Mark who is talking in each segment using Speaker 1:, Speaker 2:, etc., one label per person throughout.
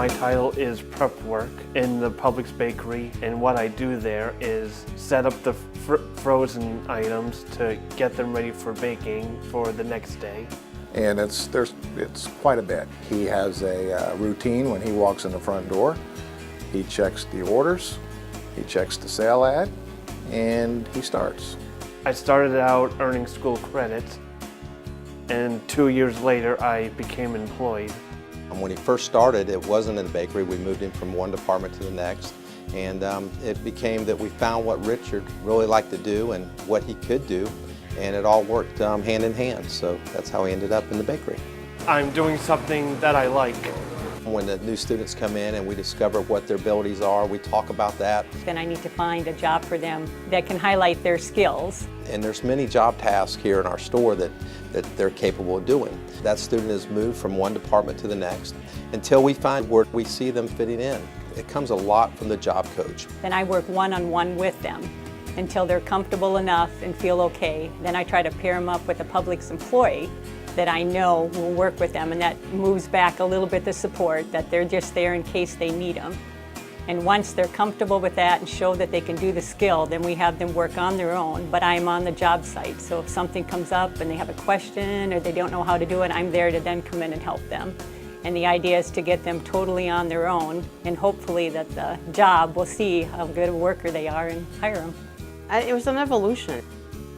Speaker 1: My title is prep work in the Publix bakery, and what I do there is set up the frozen items to get them ready for baking for the next day.
Speaker 2: And it's quite a bit. He has a routine when he walks in the front door. He checks the orders, he checks the sale ad, and he starts.
Speaker 1: I started out earning school credit, and 2 years later I became employed.
Speaker 3: When he first started, it wasn't in a bakery. We moved him from one department to the next, and it became that we found what Richard really liked to do and what he could do, and it all worked hand in hand. So that's how he ended up in the bakery.
Speaker 1: I'm doing something that I like.
Speaker 3: When the new students come in and we discover what their abilities are, we talk about that.
Speaker 4: Then I need to find a job for them that can highlight their skills.
Speaker 3: And there's many job tasks here in our store that they're capable of doing. That student is moved from one department to the next until we find where we see them fitting in. It comes a lot from the job coach.
Speaker 4: Then I work one-on-one with them until they're comfortable enough and feel okay. Then I try to pair them up with a Publix employee that I know will work with them, and that moves back a little bit the support, that they're just there in case they need them. And once they're comfortable with that and show that they can do the skill, then we have them work on their own, but I'm on the job site. So if something comes up and they have a question or they don't know how to do it, I'm there to then come in and help them. And the idea is to get them totally on their own, and hopefully that the job will see how good a worker they are and hire them.
Speaker 5: It was an evolution.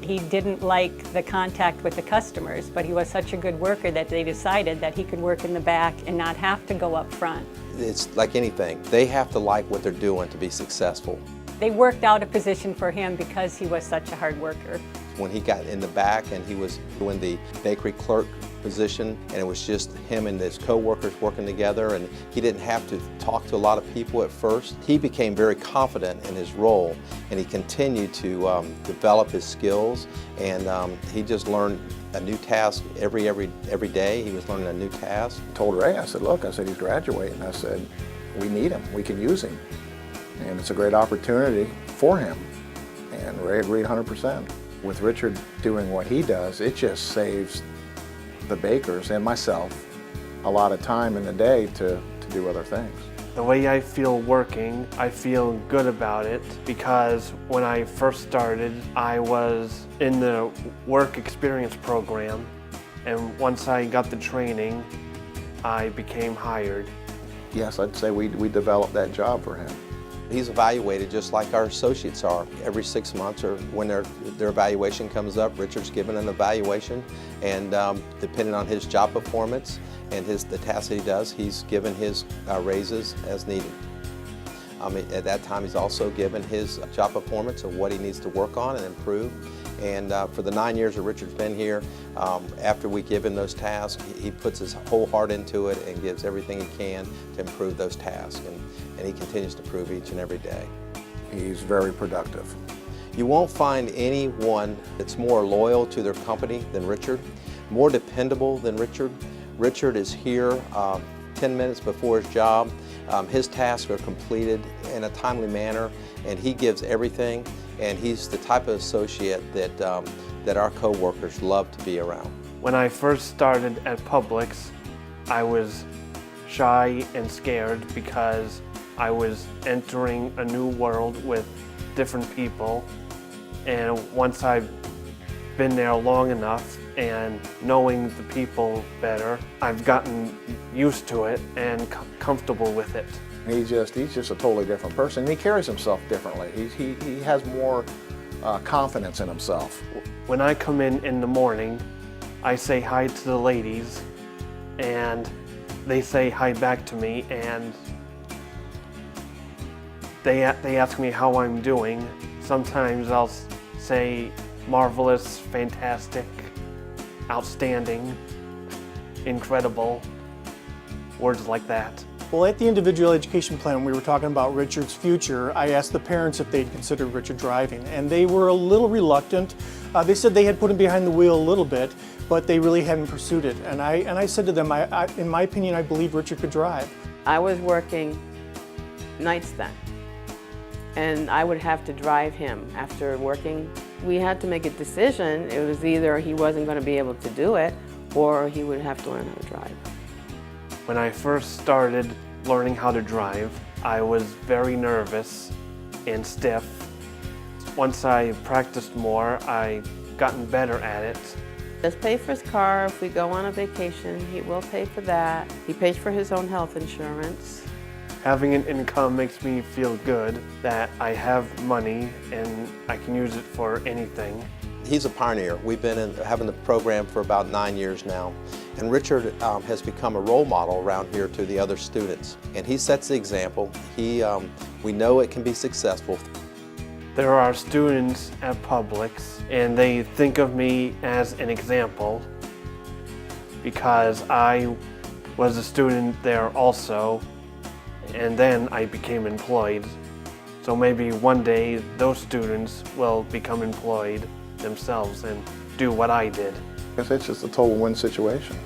Speaker 4: He didn't like the contact with the customers, but he was such a good worker that they decided that he could work in the back and not have to go up front.
Speaker 3: It's like anything. They have to like what they're doing to be successful.
Speaker 4: They worked out a position for him because he was such a hard worker.
Speaker 3: When he got in the back and he was doing the bakery clerk position, and it was just him and his co-workers working together, and he didn't have to talk to a lot of people at first. He became very confident in his role, and he continued to develop his skills, and he just learned a new task every day. He was learning a new task.
Speaker 2: I told Ray, I said, look, I said, he's graduating. I said, we need him, we can use him. And it's a great opportunity for him. And Ray agreed 100%. With Richard doing what he does, it just saves the bakers and myself a lot of time in the day to do other things.
Speaker 1: The way I feel working, I feel good about it because when I first started, I was in the work experience program, and once I got the training, I became hired.
Speaker 2: Yes, I'd say we developed that job for him.
Speaker 3: He's evaluated just like our associates are. Every 6 months or when their evaluation comes up, Richard's given an evaluation, and depending on his job performance and the tasks that he does, he's given his raises as needed. At that time, he's also given his job performance of what he needs to work on and improve. And for the 9 years that Richard's been here, after we give him those tasks, he puts his whole heart into it and gives everything he can to improve those tasks. And he continues to improve each and every day.
Speaker 2: He's very productive.
Speaker 3: You won't find anyone that's more loyal to their company than Richard, more dependable than Richard. Richard is here 10 minutes before his job. His tasks are completed in a timely manner, and he gives everything, and he's the type of associate that our co-workers love to be around.
Speaker 1: When I first started at Publix, I was shy and scared because I was entering a new world with different people, and once I've been there long enough and knowing the people better, I've gotten used to it and comfortable with it.
Speaker 2: He's just a totally different person. He carries himself differently. He has more confidence in himself.
Speaker 1: When I come in the morning, I say hi to the ladies, and they say hi back to me, and they ask me how I'm doing. Sometimes I'll say marvelous, fantastic, outstanding, incredible, words like that.
Speaker 6: Well, at the individual education plan, when we were talking about Richard's future, I asked the parents if they'd considered Richard driving, and they were a little reluctant. They said they had put him behind the wheel a little bit, but they really hadn't pursued it. And I said to them, in my opinion, I believe Richard could drive.
Speaker 5: I was working nights then, and I would have to drive him after working. We had to make a decision. It was either he wasn't going to be able to do it, or he would have to learn how to drive.
Speaker 1: When I first started learning how to drive, I was very nervous and stiff. Once I practiced more, I gotten better at it.
Speaker 5: Does pay for his car if we go on a vacation. He will pay for that. He pays for his own health insurance.
Speaker 1: Having an income makes me feel good that I have money and I can use it for anything.
Speaker 3: He's a pioneer. We've been having the program for about 9 years now. And Richard has become a role model around here to the other students. And he sets the example. We know it can be successful.
Speaker 1: There are students at Publix and they think of me as an example because I was a student there also, and then I became employed. So maybe one day those students will become employed themselves and do what I did.
Speaker 2: It's just a total win situation.